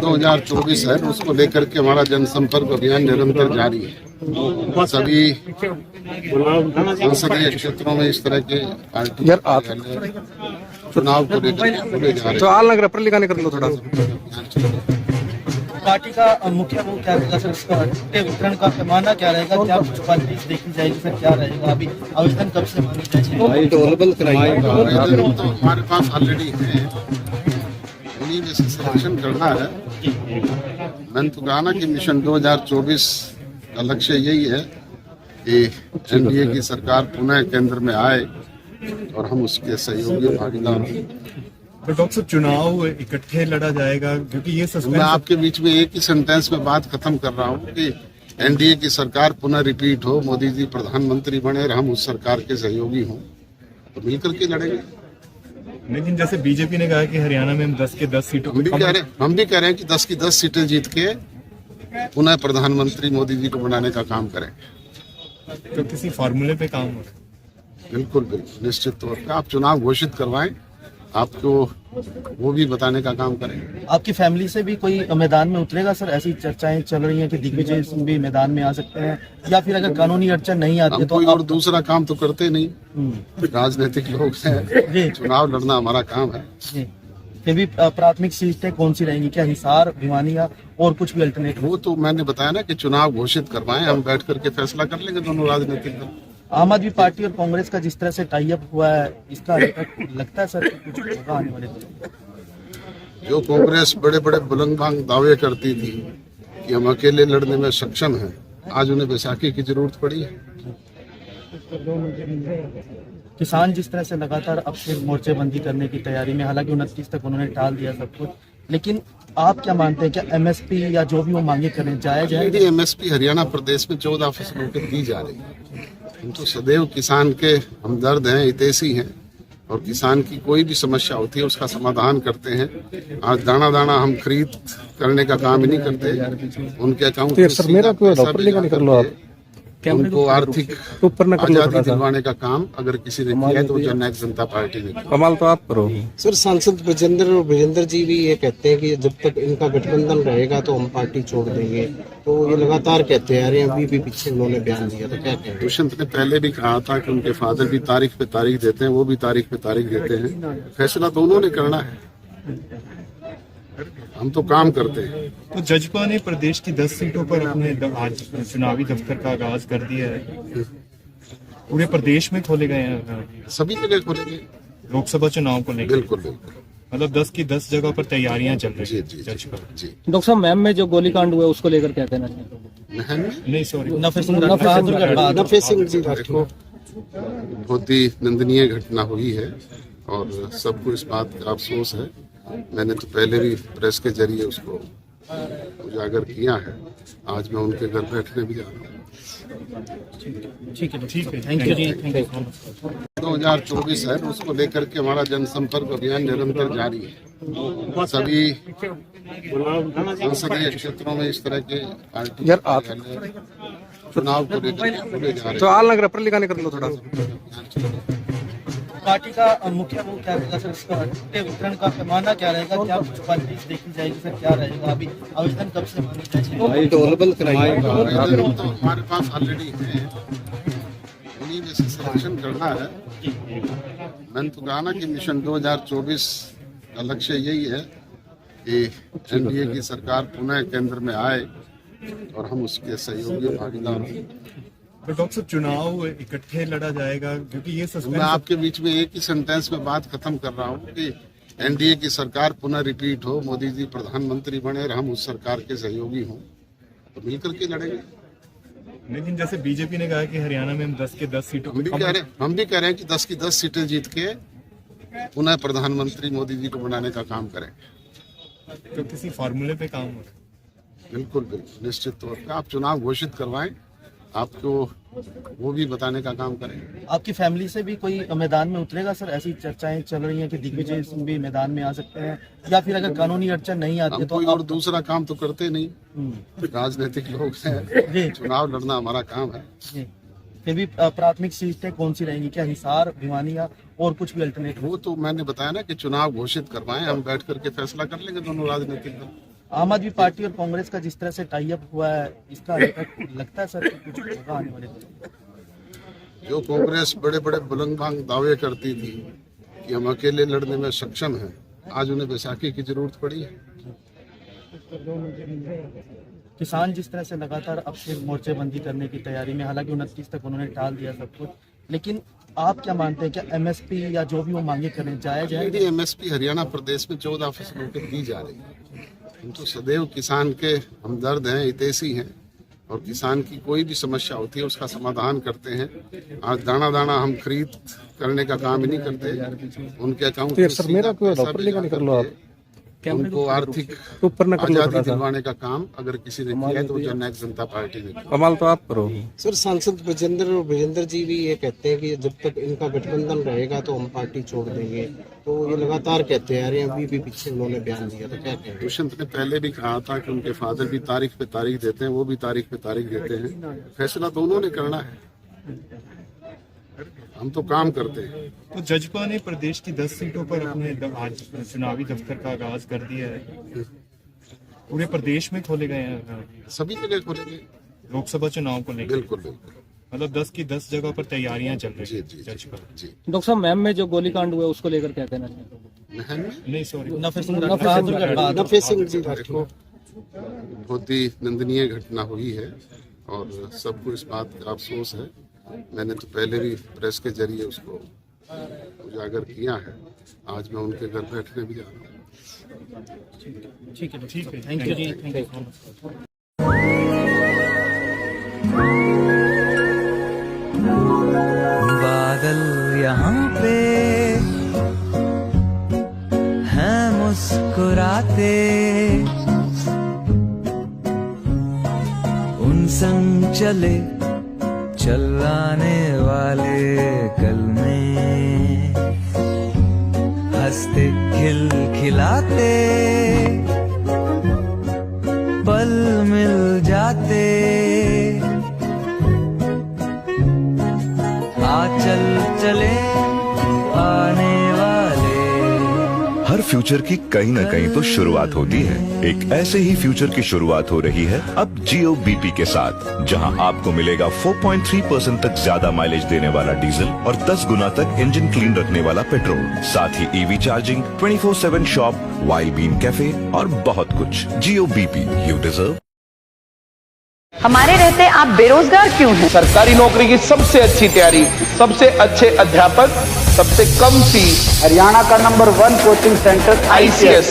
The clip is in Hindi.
2024 है, उसको लेकर के हमारा जनसंपर्क अभियान निरंतर जारी है। सभी संसदीय क्षेत्रों में इस तरह के पार्टी चुनाव को लेकर खुले जा रहे हैं। पार्टी का मुखिया वो क्या रहेगा सर, इसका टिकट वितरण का पैमाना क्या रहेगा, क्या कुछ पॉलिटिक्स देखी जाएगी सर, क्या रहेगा, अभी आवेदन कब से मांगे जाएंगे? आवेदन तो हमारे पास ऑलरेडी है, उन्हीं में से सिलेक्शन करना है। मैंने तो कहा ना कि मिशन 2024 का लक्ष्य यही है कि एनडीए की सरकार पुनः केंद्र में आए और हम उसके सहयोगी भागीदार हों। तो डॉक्टर साहब, चुनाव इकट्ठे लड़ा जाएगा क्योंकि ये मैं आपके बीच में एक ही सेंटेंस में बात खत्म कर रहा हूँ कि एनडीए की सरकार पुनः रिपीट हो, मोदी जी प्रधानमंत्री बने और हम उस सरकार के सहयोगी हों, तो मिलकर के लड़ेंगे। लेकिन जैसे बीजेपी ने कहा कि हरियाणा में हम 10 के 10 सीटों हम भी कह रहे हैं कि 10 की 10 सीटें जीत के पुनः प्रधानमंत्री मोदी जी को बनाने का काम करेंगे। तो किसी फार्मूले पे काम हो रहा है? बिल्कुल निश्चित तौर पर आप चुनाव घोषित करवाएं, आपको वो भी बताने का काम करेंगे। आपकी फैमिली से भी कोई मैदान में उतरेगा सर? ऐसी चर्चाएं चल रही हैं कि दिग्विजय सिंह भी मैदान में आ सकते हैं, या फिर अगर कानूनी अड़चन नहीं आती तो कोई और दूसरा काम तो करते नहीं, राजनीतिक लोग हैं, चुनाव लड़ना हमारा काम है। फिर भी प्राथमिक सीटें कौन सी रहेंगी? क्या हिसार, भिवानी या और कुछ भी अल्टरनेटिव? वो तो मैंने बताया ना कि चुनाव घोषित करवाएं, हम बैठ करके फैसला कर लेंगे दोनों राजनीतिक दल। आम आदमी पार्टी और कांग्रेस का जिस तरह से टाई अप हुआ है, इसका लगता है सर कि कुछ होगा आने वाले दिनों? जो कांग्रेस बड़े बड़े बुलंदबांग दावे करती थी कि हम अकेले लड़ने में सक्षम हैं, आज उन्हें बैसाखी की जरूरत पड़ी है। किसान जिस तरह से लगातार अब फिर मोर्चेबंदी करने की तैयारी में, हालांकि 29 तक उन्होंने टाल दिया सब कुछ, लेकिन आप क्या मानते हैं, क्या एमएसपी या जो भी वो मांगे करें जायज है? एमएसपी हरियाणा प्रदेश में 14 फसलों पे दी जा रही है। हम तो सदैव किसान के हमदर्द हैं, हितैषी हैं, और किसान की कोई भी समस्या होती है उसका समाधान करते हैं। आज दाना दाना हम खरीद करने का काम ही नहीं करते, उनके अकाउंट में उनको आर्थिक आजादी दिलवाने का काम अगर किसी ने किया है तो जननायक जनता पार्टी ने। कमाल तो आप करो सर। सांसद विजेंद्र जी भी ये कहते हैं कि जब तक इनका गठबंधन रहेगा तो हम पार्टी छोड़ देंगे, तो ये लगातार कहते आ रहे हैं। अभी भी पीछे उन्होंने बयान दिया था, क्या कहें? दुष्यंत ने पहले भी कहा था कि उनके फादर भी तारीख पे तारीख देते हैं, वो भी तारीख पे तारीख देते हैं, फैसला तो उन्होंने करना है, हम तो काम करते हैं। तो जजपा ने प्रदेश की 10 सीटों पर अपने आज चुनावी दफ्तर का आगाज कर दिया है। पूरे प्रदेश में खोले गए हैं, सभी जगह खोलेंगे लोकसभा चुनाव को लेकर। बिल्कुल मतलब 10 की 10 जगह पर तैयारियां चल रही है। जी। डॉक्टर साहब, मैम में जो गोलीकांड हुआ उसको लेकर क्या कहना चाहिए? नहीं सॉरी, नफे सिंह जी देखो, बहुत ही निंदनीय घटना हुई है और सबको इस बात का अफसोस है। मैंने तो पहले भी प्रेस के जरिए उसको उजागर किया है, आज मैं उनके घर बैठने भी जा रहा हूँ। ठीक है, थैंक यू। 2024 है, उसको लेकर के हमारा जनसंपर्क अभियान निरंतर जारी है। सभी संसदीय क्षेत्रों में इस तरह के पार्टी चुनाव को लेकर खुले जा रहे हैं। पार्टी का मुखिया वो क्या रहेगा सर, इसका टिकट वितरण का पैमाना क्या रहेगा, क्या कुछ पॉलिटिक्स देखी जाएगी सर, क्या रहेगा, अभी आवेदन कब से मांगे जाएंगे? आवेदन तो हमारे पास ऑलरेडी है, उन्हीं में से सिलेक्शन करना है। मैंने तो कहा ना कि मिशन 2024 का लक्ष्य यही है कि एनडीए की सरकार पुनः केंद्र में आए और हम उसके सहयोगी भागीदार हों। तो डॉक्टर साहब, चुनाव इकट्ठे लड़ा जाएगा क्योंकि ये मैं आपके बीच में एक ही सेंटेंस में बात खत्म कर रहा हूँ कि एनडीए की सरकार पुनः रिपीट हो, मोदी जी प्रधानमंत्री बने और हम उस सरकार के सहयोगी हों, तो मिलकर के लड़ेंगे। लेकिन जैसे बीजेपी ने कहा कि हरियाणा में हम 10 के 10 सीटों हम भी कह रहे हैं कि 10 की 10 सीटें जीत के पुनः प्रधानमंत्री मोदी जी को बनाने का काम करेंगे। तो किसी फार्मूले पे काम हो रहा है? बिल्कुल निश्चित तौर पर आप चुनाव घोषित करवाएं, आपको वो भी बताने का काम करेंगे। आपकी फैमिली से भी कोई मैदान में उतरेगा सर? ऐसी चर्चाएं चल रही हैं कि दिग्विजय सिंह भी मैदान में आ सकते हैं, या फिर अगर कानूनी अड़चन नहीं आती तो कोई और दूसरा काम तो करते नहीं, राजनीतिक लोग हैं, चुनाव लड़ना हमारा काम है। फिर भी प्राथमिक सीटें कौन सी रहेंगी? क्या हिसार, भिवानी या और कुछ भी अल्टरनेटिव? वो तो मैंने बताया ना कि चुनाव घोषित करवाएं, हम बैठ करके फैसला कर लेंगे दोनों राजनीतिक दल। आम आदमी पार्टी और कांग्रेस का जिस तरह से टाई अप हुआ है, इसका लगता है सर कि कुछ होगा आने वाले दिनों में? जो कांग्रेस बड़े बड़े बुलंदबांग दावे करती थी कि हम अकेले लड़ने में सक्षम हैं, आज उन्हें बैसाखी की जरूरत पड़ी है। किसान जिस तरह से लगातार अब फिर मोर्चेबंदी करने की तैयारी में, हालांकि 29 तक उन्होंने टाल दिया सब कुछ, लेकिन आप क्या मानते हैं, क्या एमएसपी या जो भी वो मांगे करें जायज है? एमएसपी हरियाणा प्रदेश में 14% को दी जा रही है। हम तो सदैव किसान के हमदर्द हैं, हितैषी हैं, और किसान की कोई भी समस्या होती है उसका समाधान करते हैं। आज दाना दाना हम खरीद करने का काम ही नहीं करते, उनके अकाउंट में सीधा पैसा भेजा करके उनको आर्थिक आजादी दिलवाने का काम अगर किसी ने किया तो जननायक जनता पार्टी ने किया। कमाल तो आप करो। सर, सांसद ब्रजेंद्र और वीरेंद्र जी भी ये कहते हैं कि जब तक इनका गठबंधन रहेगा तो हम पार्टी छोड़ देंगे। तो ये लगातार कहते आ रहे हैं, अभी भी पीछे उन्होंने बयान दिया था, क्या कहें? दुष्यंत ने पहले भी कहा था कि उनके फादर भी तारीख पे तारीख देते हैं, वो भी तारीख पे तारीख देते हैं। फैसला दोनों ने करना है, हम तो काम करते हैं। तो जजपा ने प्रदेश की 10 सीटों पर अपने आज चुनावी दफ्तर का आगाज कर दिया है। पूरे प्रदेश में खोले गए हैं सभी जगह खोलेंगे लोकसभा चुनाव को लेकर। बिल्कुल बिल्कुल। मतलब 10 की 10 जगह पर तैयारियां चल रही जी है जी जजपा। जी। डॉक्टर साहब, मैम में जो गोलीकांड हुआ है उसको लेकर क्या कहना चाहिए? महन में नहीं, सॉरी, नफे सिंह जी देखो, बहुत ही निंदनीय घटना हुई है और सबको इस बात का अफसोस है। मैंने तो पहले भी प्रेस के जरिए उसको उजागर किया है। आज मैं उनके घर बैठने भी जा रहा हूँ। ठीक है, ठीक है, थैंक यू जी, थैंक यू। बादल यहाँ पे हैं मुस्कुराते, उन संग चले चलाने वाले कल में हंसते खिलखिलाते पल मिल जाते, चल चले आने वाले। हर फ्यूचर की कहीं न कहीं तो शुरुआत होती है। एक ऐसे ही फ्यूचर की शुरुआत हो रही है अब जियो बीपी के साथ, जहां आपको मिलेगा 4.3% तक ज्यादा माइलेज देने वाला डीजल और 10 गुना तक इंजन क्लीन रखने वाला पेट्रोल, साथ ही EV charging, 24/7 shop, wild bean cafe और बहुत कुछ। Jio BP, you deserve. हमारे रहते आप बेरोजगार क्यों हैं? सरकारी नौकरी की सबसे अच्छी तैयारी, सबसे अच्छे अध्यापक, सबसे कम फीस, हरियाणा का नंबर 1 कोचिंग सेंटर ICS।